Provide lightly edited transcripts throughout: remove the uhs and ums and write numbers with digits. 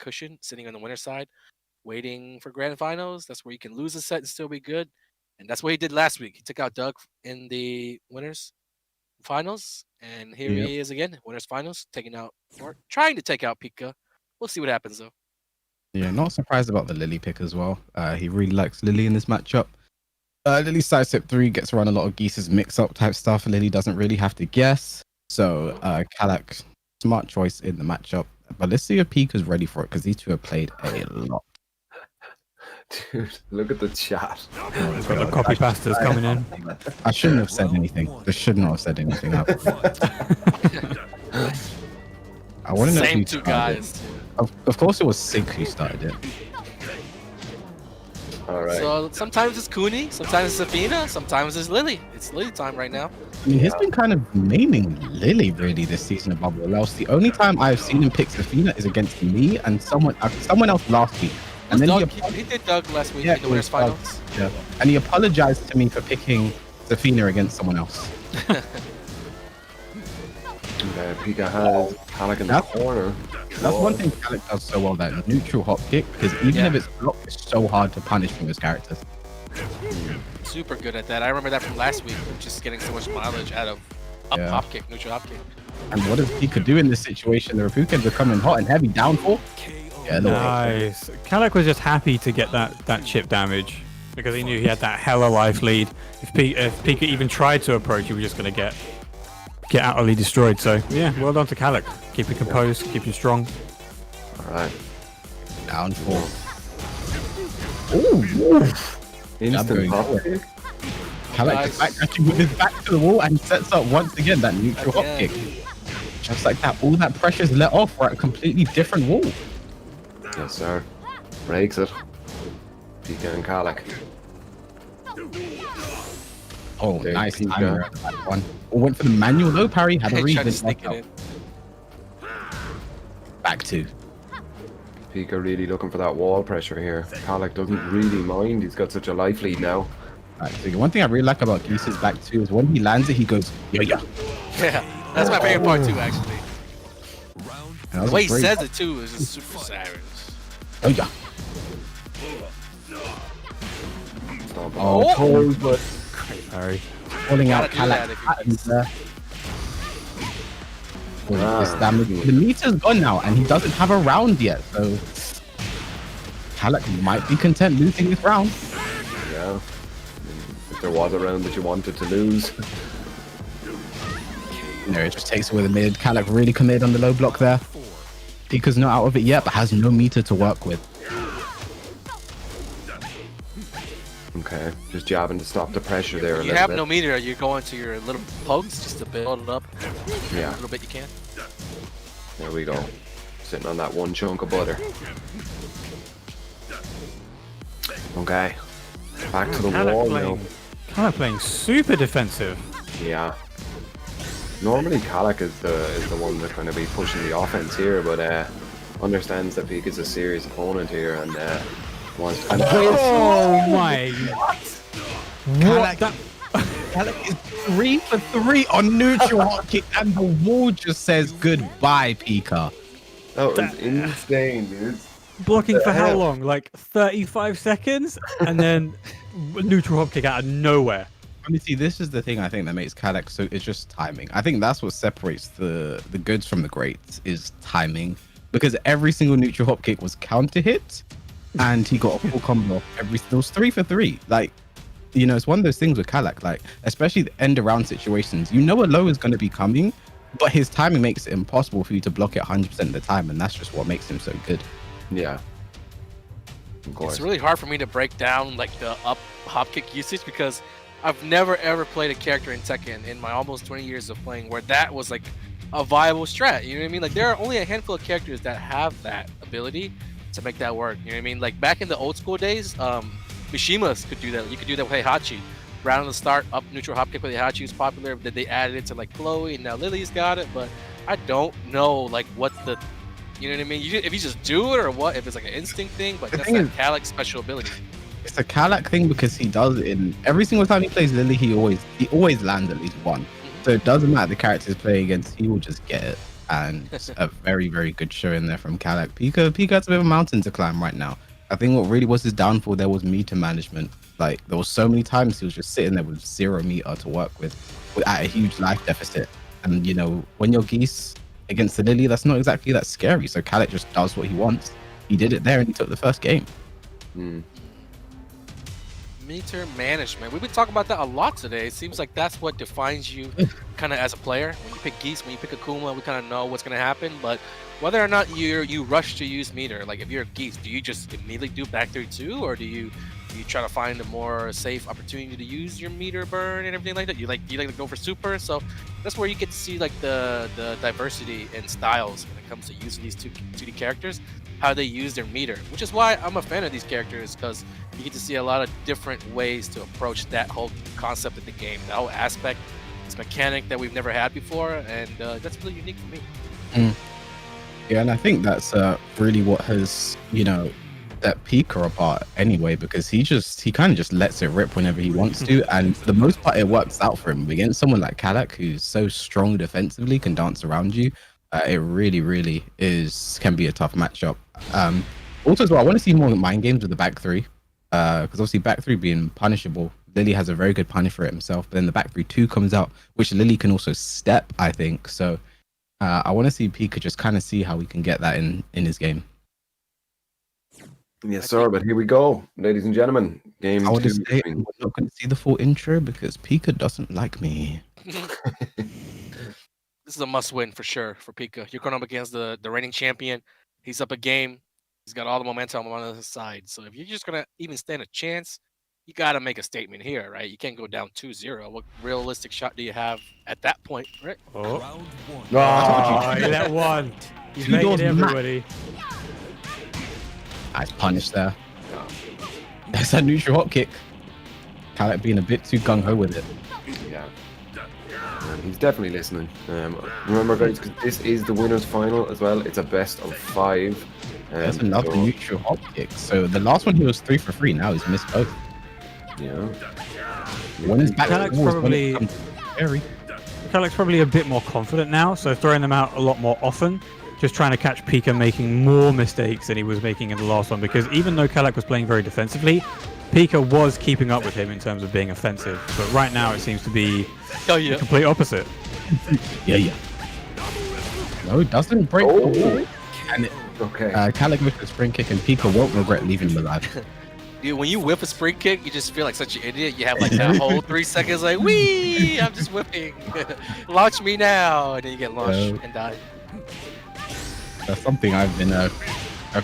cushion sitting on the winner's side, waiting for grand finals. That's where you can lose a set and still be good. And that's what he did last week. He took out Doug in the winners finals, and here Yep. he is again, winners finals, taking out or trying to take out PiKa. We'll see what happens though. Yeah, not surprised about the Lili pick as well. He really likes Lili in this matchup. Lili sidestep 3 gets around a lot of Geese's mix-up type stuff. Lili doesn't really have to guess. So Kalak, smart choice in the matchup. But let's see if PiKa's ready for it, because these two have played a lot. Dude, look at the chat. It's got the copy pastas coming in. I shouldn't have said anything. I should not have said anything. I want to know Same who two started guys. it. Of course, it was Sig who started it. All right. So sometimes it's Cooney, sometimes it's Athena, sometimes it's Lili. It's Lili time right now. I mean, he's been kind of maining Lili really this season of Bubble Else. The only time I've seen him pick Athena is against me and someone else last week. And then he did Doug last week Yeah, in the winners it was Doug. finals. Yeah. And he apologized to me for picking Athena against someone else. PiKa has Kalak in the corner. That's one thing Kalak does so well, that neutral hop kick, because even if it's blocked, it's so hard to punish from his characters. Super good at that. I remember that from last week, just getting so much mileage out of hop kick, neutral hop kick. And what does PiKa do in this situation? The Rapuken becoming hot and heavy downfall. Yeah, Nice. Kalak was just happy to get that chip damage because he knew he had that hella life lead. If PiKa even tried to approach, he was just going to get utterly destroyed. So yeah, well done to Kalak. Keeping composed, keeping strong. All right. Downfall. Ooh. Instant hop kick. Kalak just back catching with his back to the wall and sets up once again that neutral hop kick. Just like that, all that pressure's let off. We're at a completely different wall. Yes, sir. Breaks it. PiKa and Kalak. Oh, Okay, nice PiKa. timer at that one. Went for the manual though, parry. Had a Tried read. to sneak it in. Back two. PiKa really looking for that wall pressure here. Kalak doesn't really mind. He's got such a life lead now. Right, so one thing I really like about Geese's back two is when he lands it, he goes, yeah. Yeah, that's my favorite part too, actually. And The way he says it too is just super savage. Oh yeah. Oh, Oh, but Great parry. pulling out Gotta do that Kalak if you're patterns there. This damage. The meter's gone now, and he doesn't have a round yet, so Kalak might be content losing this round. yeah. If there was a round that you wanted to lose. No, it just takes away the mid. Kalak really committed on the low block there. PiKa's not out of it yet, but has no meter to work with. Okay, just jabbing to stop the pressure there a You little have bit. no meter, you go into your little pokes just to build it up. Yeah. A little bit you can. There we go. Sitting on that one chunk of butter. Okay. Back to the wall now. Kalak playing super defensive. Yeah. Normally Kalak is the one that's going to be pushing the offense here, but understands that PiKa's a serious opponent here and wants to kind of Oh my! Kalak, Kalak is 3 for 3 on neutral hot kick, and the wall just says goodbye, PiKa. That was insane, dude. Blocking for how long? Like 35 seconds, and then neutral hop kick out of nowhere. I mean, see, this is the thing I think that makes Kalak so. It's just timing. I think that's what separates the goods from the greats is timing, because every single neutral hop kick was counter hit, and he got a full combo off every. It was 3 for 3. Like, you know, it's one of those things with Kalak. Like, especially the end around situations, you know, a low is going to be coming, but his timing makes it impossible for you to block it 100% of the time, and that's just what makes him so good. Yeah. Of course. It's really hard for me to break down like the up hop kick usage because I've never ever played a character in Tekken in my almost 20 years of playing where that was like a viable strat. You know what I mean? Like there are only a handful of characters that have that ability to make that work. You know what I mean? Like back in the old school days, Mishimas could do that. You could do that with Heihachi. Right on the start, up neutral hop kick with Heihachi was popular. Then they added it to like Chloe, and now Lily's got it. But I don't know like what the, you know what I mean? If you just do it or what, if it's like an instinct thing. But that's that Kalak special ability. It's a Kalak thing because he does it in every single time he plays Lili. He always lands at least one. So it doesn't matter the character he's playing against. He will just get it. and a very, very good show in there from Kalak. PiKa has a bit of a mountain to climb right now. I think what really was his downfall there was meter management. Like, there was so many times he was just sitting there with 0 meter to work with at a huge life deficit. And, you know, when you're Geese against the Lili, that's not exactly that scary. So Kalak just does what he wants. He did it there and he took the first game. Meter management. We've been talking about that a lot today. It seems like that's what defines you kind of as a player. When you pick Geese, when you pick Akuma, we kind of know what's going to happen. But whether or not you rush to use meter, like if you're a Geese, do you just immediately do back 3-2, or do you try to find a more safe opportunity to use your meter burn and everything like that? Do you like to go for super? So that's where you get to see like the diversity in styles when it comes to using these 2D characters, how they use their meter, which is why I'm a fan of these characters, because you get to see a lot of different ways to approach that whole concept of the game, that whole aspect, this mechanic that we've never had before, and that's really unique for me. Yeah, and I think that's really what has, you know, that PiKa apart anyway, because he kind of just lets it rip whenever he wants to, and for the most part it works out for him. Against someone like Kalak, who's so strong defensively, can dance around you, it really can be a tough matchup. Also as well, I want to see more mind games with the back three, because obviously back three being punishable, Lili has a very good punish for it himself, but then the back 3-2 comes out, which Lili can also step, I think. So I want to see PiKa just kind of see how we can get that in his game. Yes, sir. But here we go, ladies and gentlemen. Game I want to 2. say we're not going to see the full intro because PiKa doesn't like me. This is a must-win for sure for PiKa. You're going up against the reigning champion. He's up a game. He's got all the momentum on his side. So if you're just going to even stand a chance, you got to make a statement here, right? You can't go down 2-0. What realistic shot do you have at that point, right? Oh, that one. He's Two making doors everybody. Nice punish there. That's a neutral hop kick. Kalak being a bit too gung-ho with it. Yeah. He's definitely listening. Remember, guys, because this is the winner's final as well. It's a best of 5. That's another neutral hop kick. So the last one he was 3 for 3. Now he's missed both. Yeah. When his back Kalak's probably Kalak's probably a bit more confident now, so throwing them out a lot more often. Just trying to catch PiKa making more mistakes than he was making in the last one, because even though Kalak was playing very defensively, PiKa was keeping up with him in terms of being offensive. But right now it seems to be the complete opposite. Yeah. No, it doesn't break the wall. And Kalak with the spring kick, and PiKa won't regret leaving him alive. Dude, when you whip a spring kick, you just feel like such an idiot. You have like that whole 3 seconds like, wee, I'm just whipping. Launch me now. And then you get launched and die. That's something I've been a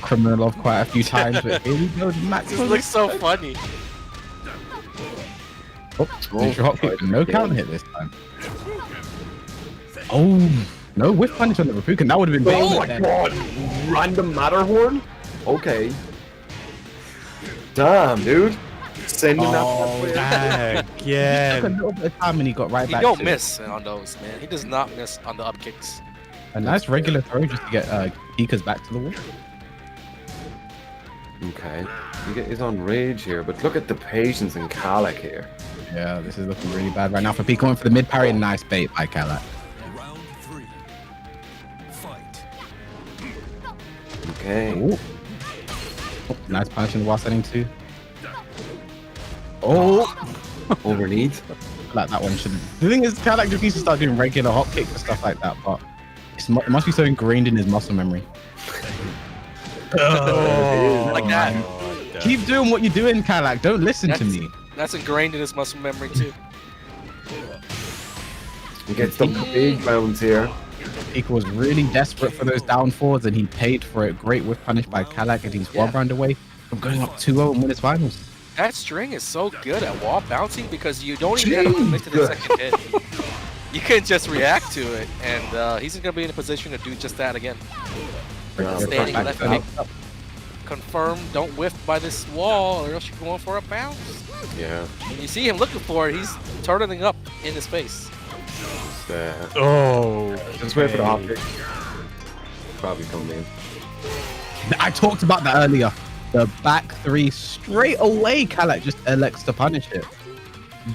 criminal of quite a few times, but here we go. This looks so funny. Neutral hop kick, no counter hit this time. Oh, no whiff punish on the Rapuka. That would have been big. Oh my god! Random Matterhorn? Okay. Damn, dude. Sending that way. Yeah. He took a little bit of time and he got right back. He don't miss on those, man. He does not miss on the up kicks. A nice regular throw just to get PiKa's back to the wall. Okay. He's on rage here, but look at the patience in Kalak here. Yeah, this is looking really bad right now for PiKa. Going for the mid parry and nice bait by Kalak. Round 3. Fight. Okay. Ooh. Oh, nice punch in the while setting too. Oh, Overneath. like that one shouldn't. The thing is, Kalak just needs to start doing regular hop kicks and stuff like that, but it must be so ingrained in his muscle memory. Like that. Keep doing what you're doing, Kalak. Don't listen to me. That's ingrained in his muscle memory too. He gets the big bounce here. PiKa was really desperate for those down forwards and he paid for it. Great whiff punish by Kalak, and he's 1 round away from going up 2-0 and win his finals. That string is so good at wall bouncing because you don't even have to commit to the second hit. You can just react to it, and he's going to be in a position to do just that again. Standing left kick. Confirm, don't whiff by this wall or else you're going for a bounce. Yeah. When you see him looking for it, he's turning up in his face. Just wait for the hop kick. Probably coming in. I talked about that earlier. The back 3 straight away, Kalak just elects to punish it.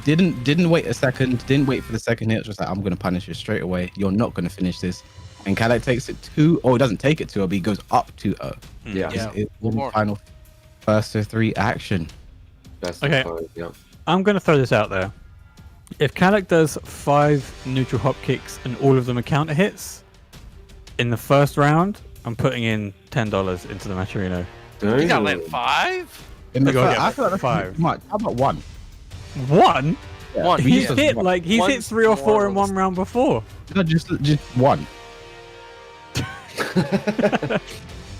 Didn't wait a second, didn't wait for the second hit, just like, I'm going to punish you straight away. You're not going to finish this. and Kalak takes it 2, or doesn't take it 2, but he goes up 2-0. Yeah. Yeah. It's one more. final first to 3 action. Best Okay. of 5, yeah. I'm going to throw this out there. If Kalak does 5 neutral hop kicks and all of them are counter hits in the first round, I'm putting in $10 into the Matcherino. You got let Damn. 5? In the You gotta first, get I feel like that's 5. too much. How about 1? One? One. He He's just hit does like he's hit One's 3 or 4 in more one round before. No, just 1.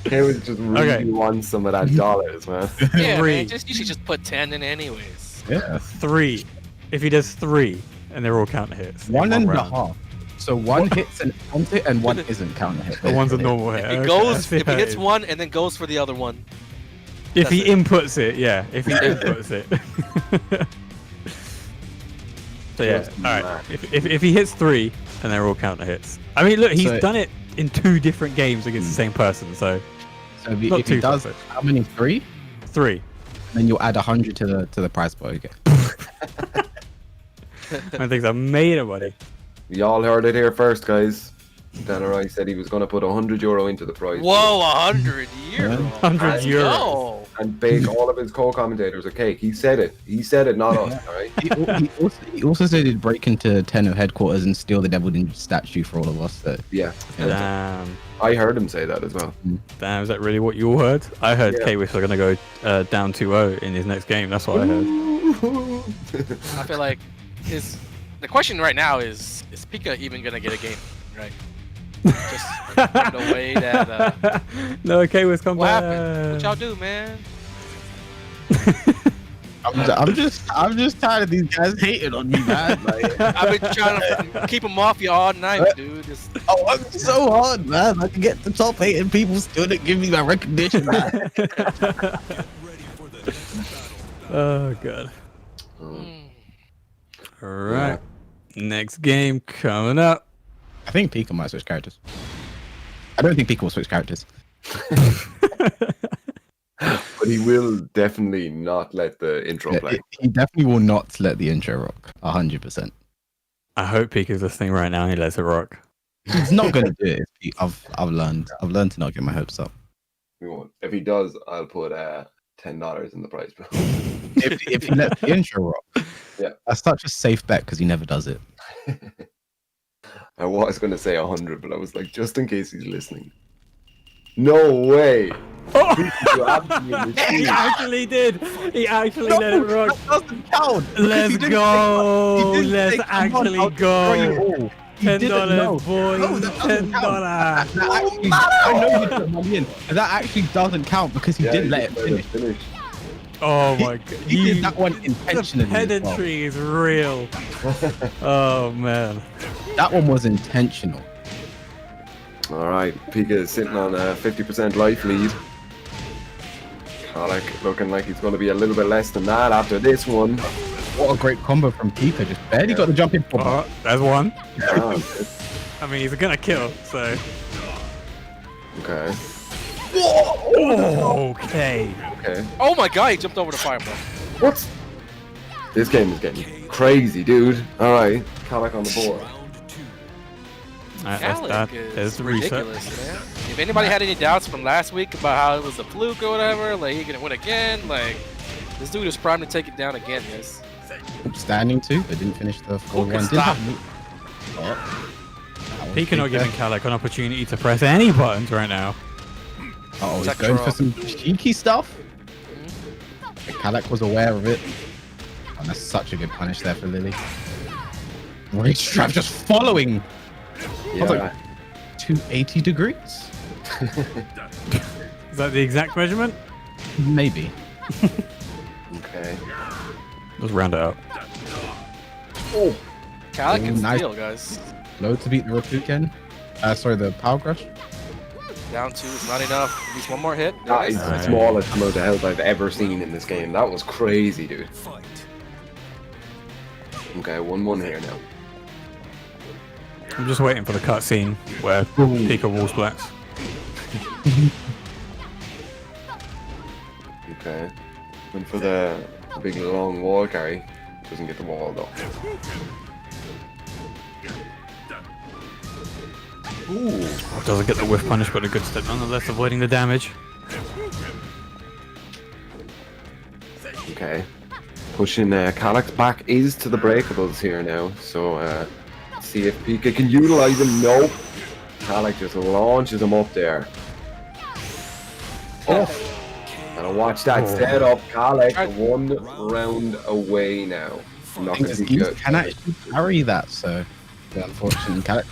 He was just really Okay. wants some of that dollars, man. Yeah, 3. man. You should just put 10 in anyways. Yeah. 3. If he does 3 and they're all counter hits. in 1 and a round. half. So 1 hits an counter hit and 1 isn't counter hit. The one's a normal hit. It Okay, I goes see if he how it hits is. one and then goes for the other one. If he That's inputs it, yeah. If he inputs it. So yeah, That's alright. mad. If he hits 3 and they're all counter hits. I mean, look, he's So- done it in 2 different games against the same person. So So if he, Not if he too does, far-fetched. how many? 3? 3. Then you'll add 100 to the price boy again. I think I made it, buddy. Y'all heard it here first, guys. Dan O'Reilly said he was going to put €100 into the prize. Whoa, 100 euros. 100 Let's euros. go. And bake all of his co-commentators a cake. He said it. He said it, not us, alright? He also said he'd break into Tenno headquarters and steal the Devil Ninja statue for all of us. So Yeah. Damn. I heard him say that as well. Damn, is that really what you all heard? I heard Yeah. K-Wish are going to go down 2-0 in his next game. That's what I heard. I feel like the question right now is PiKa even gonna get a game? Right. Just like, the way that No, K-Wish come what back. happened? What y'all do, man? I'm just tired of these guys hating on me, man. Like, I've been trying to keep them off you all night, dude. Just I worked so hard, man. I can get the top 8 and people still didn't give me my recognition, man. Get ready for the next battle. Oh, God. mm, All right. Next game coming up. I think PiKa might switch characters. I don't think PiKa will switch characters. But he will definitely not let the intro play. He definitely will not let the intro rock. 100%. I hope Pika's listening right now and he lets it rock. He's not gonna do it. I've learned to not get my hopes up. We won't. If he does, I'll put $10 in the prize bill. If he lets the intro rock, Yeah. that's such a safe bet because he never does it. I was going to say 100, but I was like, just in case he's listening. No way. Oh! You absolutely He cheated. actually did. He actually let it rock. That doesn't count. Let's go. Let's actually go. $10, boy. $10. I know you put money in. But that actually doesn't count because he Yeah, didn't he let it just finish. finish. Oh my god. He did that one The intentionally. as well. pedantry is real. Oh man. That one was intentional. All right, PiKa is sitting on a 50% life lead. Kalak looking like he's going to be a little bit less than that after this one. What a great combo from PiKa. Just barely got the jump in. Oh, there's one. Yeah, I mean, he's gonna kill, so. okay, Okay. okay. oh my god, he jumped over the fire, bro. What? This game is getting crazy, dude. All right, Kalak on the board. Round 2. Kalak There's is the reset. ridiculous, man. If anybody had any doubts from last week about how it was a fluke or whatever, like he gonna win again, like this dude is primed to take it down again, guys. Standing 2, but didn't finish the 4-1. stop. Pika not giving Kalak an opportunity to press any buttons right now. Oh, he's Sector going for off. some cheeky stuff. Kalak was aware of it. And that's such a good punish there for Lili. Rage trap just following. Yeah, like- 280 degrees? Is that the exact measurement? Maybe. okay. Let's round it out. Oh, Kalak Ooh, can nice. steal, guys. Low to beat the Rakuken. Sorry, the Power Crush. Down 2 is not enough. At least one more hit. that is the Nice. smallest amount of health I've ever seen in this game. That was crazy, dude. Fight. Okay, 1-1 here now. I'm just waiting for the cutscene where Pika wall splats. Okay. Went for the big long wall carry. Doesn't get the wall though. Ooh. Doesn't get the whiff punish, but a good step nonetheless, avoiding the damage. Okay. Pushing Kalak's back is to the breakables here now. So see if PiKa can utilize him. Nope. Kalak just launches him up there. Oh. And watch that setup. Kalak 1 round away now. Not gonna be Geese good. can actually carry that, so unfortunately,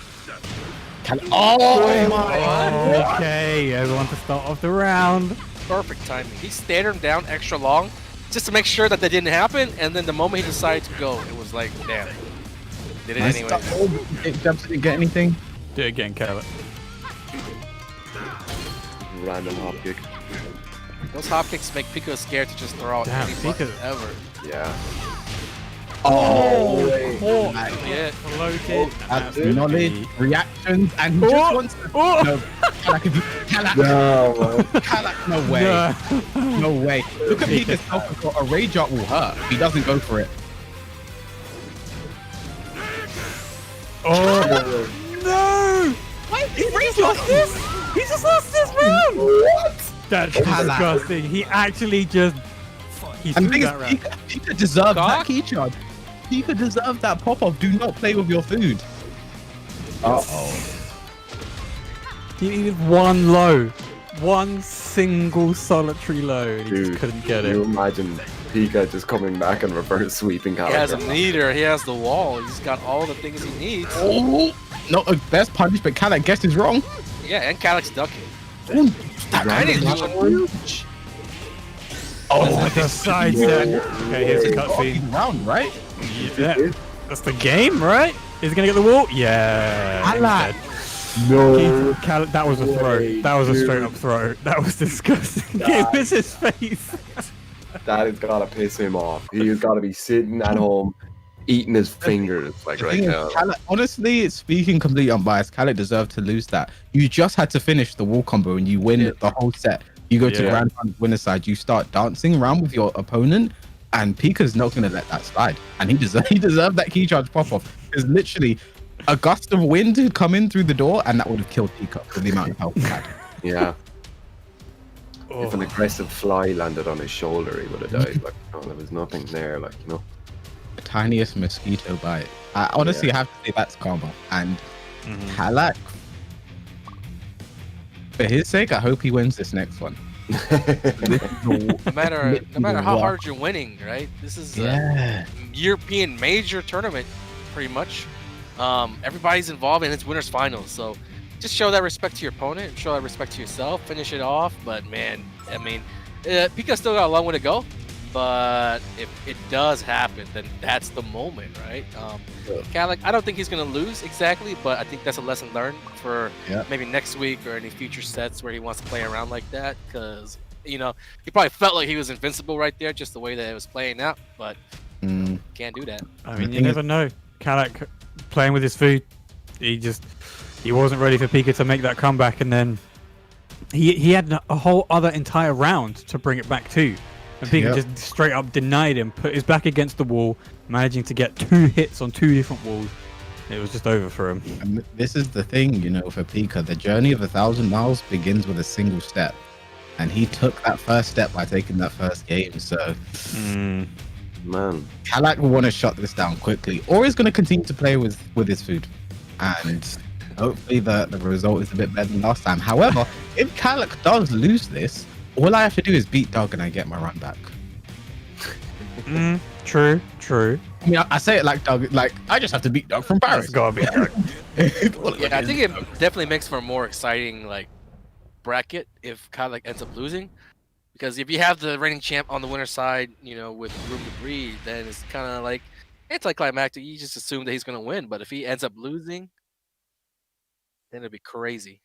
oh my! Okay, everyone to start off the round. Perfect timing. He stared him down extra long just to make sure that that didn't happen, and then the moment he decided to go, it was like, damn. Did it anyway. It jumps, didn't get anything. Do it again, Kalak. Random hop kick. Those hop kicks make PiKa scared to just throw out Damn, any button PiKa. ever. Yeah. Oh, Yeah. Floated. that's knowledge, reactions, and he just wants to. No, Kalak, no way. No way. Look at Pika's health control. A rage art will hurt. He doesn't go for it. Oh no! He just lost this! He just lost this round! What? That's disgusting. He actually just... He And the threw thing is, that round. Pika deserved that Cock? key charge. Pika deserved that pop-off. Do not play with your food. Uh-oh. He needed one low. One single solitary low. And he Dude, just couldn't get Can you it. imagine PiKa just coming back and reverse sweeping Kalak? He has a meter, he has the wall, he's got all the things he needs. Oh, no, best punish, but Kalak guessed is wrong. Yeah, and Kalak's ducking. That is huge. Oh, with the side step. Okay, here's the cutscene. Round, right? Yeah, that's the game, right? Is he gonna get the wall? Yeah. Kalak. No. Kalak, that was a throw. That was a straight up throw. That was disgusting. It was his face. That has got to piss him off. He has got to be sitting at home eating his fingers like The right thing is, now. Kalak, honestly, speaking completely unbiased, Kalak deserved to lose that. You just had to finish the wall combo and you win the whole set. You go to Yeah. Grand Final winner side, you start dancing around with your opponent, and Pika's not going to let that slide. And he deserved that key charge pop off. Because literally, a gust of wind had come in through the door, and that would have killed Pika for the amount of health he had. Yeah. If an aggressive fly landed on his shoulder, he would have died. Like, oh, there was nothing there. Like, you know. The tiniest mosquito bite. I honestly have to say that's karma. And Kalak, for his sake, I hope he wins this next one. No matter how hard you're winning, right? This is Yeah. a European major tournament, pretty much. Everybody's involved in its winners finals, so just show that respect to your opponent, show that respect to yourself, finish it off. But man, I mean, Pika still got a long way to go. But if it does happen, then that's the moment, right? Kalak, I don't think he's gonna lose exactly, but I think that's a lesson learned for maybe next week or any future sets where he wants to play around like that. Because you know, he probably felt like he was invincible right there, just the way that it was playing out. But can't do that. I mean, you never know. Kalak playing with his food. He wasn't ready for Pika to make that comeback, and then he had a whole other entire round to bring it back to. And Pika just straight up denied him, put his back against the wall, managing to get 2 hits on 2 different walls. It was just over for him. And this is the thing, you know, for Pika. The journey of 1,000 miles begins with a single step. And he took that first step by taking that first game. So, Man. Kalak will want to shut this down quickly, or he's going to continue to play with his food. And hopefully the result is a bit better than last time. However, if Kalak does lose this, all I have to do is beat Doug and I get my run back. True. I mean, I say it like Doug, like I just have to beat Doug from Paris. It's gotta be Doug. Yeah, I think it definitely makes for a more exciting like bracket if Kalak ends up losing. Because if you have the reigning champ on the winner's side, you know, with room to breathe, then it's kind of like anticlimactic. You just assume that he's going to win. But if he ends up losing, then it'd be crazy.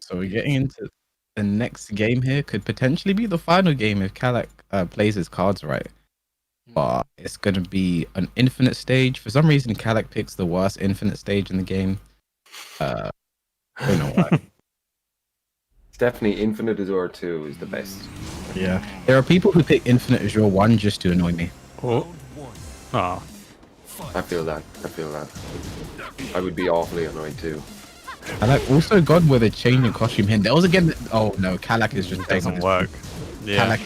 So we're getting into the next game here. Could potentially be the final game if Kalak plays his cards right. But it's going to be an infinite stage. For some reason, Kalak picks the worst infinite stage in the game. I don't know why. It's definitely Infinite Azure 2 is the best. Yeah. There are people who pick Infinite Azure 1 just to annoy me. Oh. I feel that. I would be awfully annoyed too. Kalak also gone with a change in costume here. There was again. Oh no, Kalak is just taking Doesn't this. work. Yeah.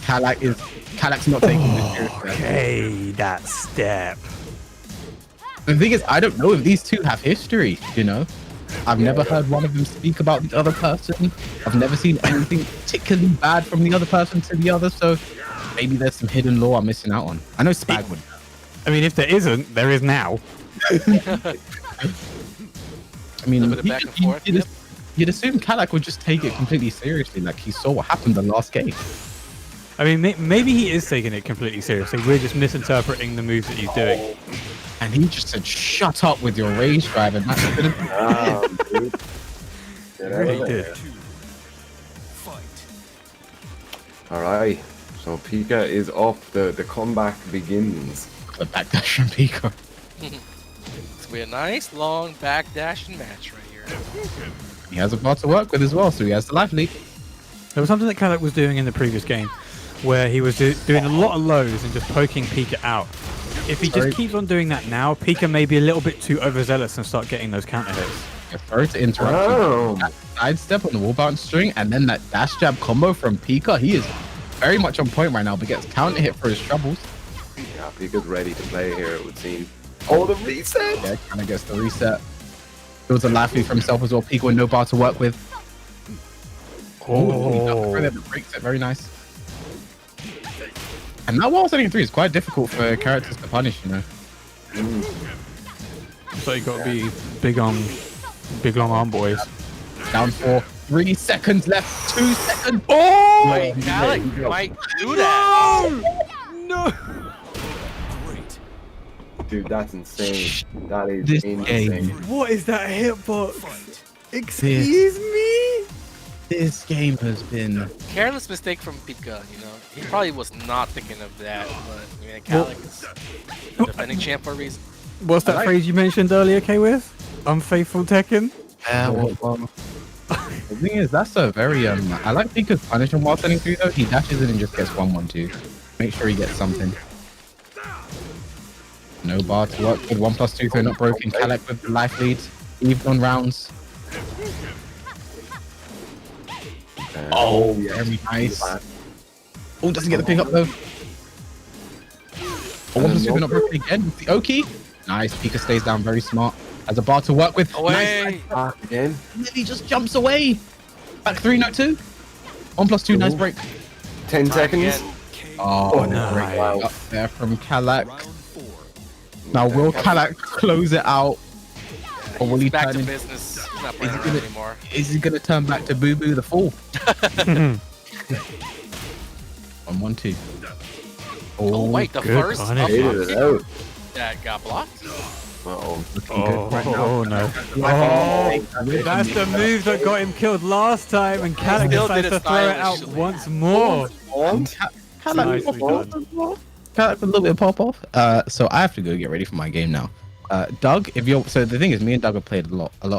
Kalak's not taking this seriously. Okay, that step. The thing is, I don't know if these two have history. You know, I've never heard one of them speak about the other person. I've never seen anything particularly bad from the other person to the other. So maybe there's some hidden lore I'm missing out on. I know Spag would. I mean, if there isn't, there is now. I mean, Little bit of back and forth, yep. you'd assume Kalak would just take it completely seriously, like he saw what happened the last game. I mean, maybe he is taking it completely seriously. We're just misinterpreting the moves that he's doing. And he just said, "Shut up with your rage drive," and that's gonna be it. Dude. Get out Really of did. there. Fight. All right. So PiKa is up. The comeback begins. The backdash from PiKa. It's gonna be a nice long backdashing match right here. He has a bar to work with as well, so he has the life lead. There was something that Kalak was doing in the previous game where he was doing a lot of lows and just poking PiKa out. If he just keeps on doing that now, PiKa may be a little bit too overzealous and start getting those counter hits. Sorry to interrupt. Oh. That sidestep on the wall bounce string, and then that dash jab combo from PiKa. He is very much on point right now, but gets counter hit for his troubles. Yeah, PiKa's ready to play here, it would seem. Oh, the reset! Yeah, kind of gets the reset. It was a life lead for himself as well. PiKa with no bar to work with. Oh, that breaks it. Very nice. And that wall setting 3 is quite difficult for characters to punish, you know. So you got to be big long arm boys. Down for 3 seconds left. 2 seconds. Oh, Wait, Kalak wait, wait. might do that. No! Great. Dude, that's insane. That is This insane. game. What is that hitbox? Fight. Excuse me? This game has been. Careless mistake from PiKa, you know. He probably was not thinking of that, but I mean, Kalak is the defending champ for a reason. What's that phrase you mentioned earlier, K-Wiz? Unfaithful Tekken? The thing is, that's a very I like PiKa's punish him while setting 3 though. He dashes in and just gets 1-1-2. Make sure he gets something. No bar to work with. 1+2 throw not broken. Kalak with the life lead. Even on rounds. Oh, very nice. Oh, doesn't get the pick up though. Oh, 1+2 not broken again with the Oki. Nice. PiKa stays down. Very smart. Has a bar to work with. Away. Nice. Again. Lili just jumps away. Back 3, not 2. 1+2, nice break. 10 seconds. Again. Oh, nice. great up there from Kalak. Round 4. Now, will Kalak close it out? Or will he He's back turn to in? business. He's not playing Is he around gonna- anymore. Is he going to turn back to Boo Boo the Fool? 1-1-2. Oh, wait, the good first punish. up Faded it out. that got blocked. Uh-oh. Oh no. Oh, that's the move that got him killed last time, and Kalak Still decides did to it throw it out stylishly. once more. Kalak Nicely done. Kalak with a little bit of pop off. So I have to go get ready for my game now. Doug, if you're so the thing is, me and Doug have played a lot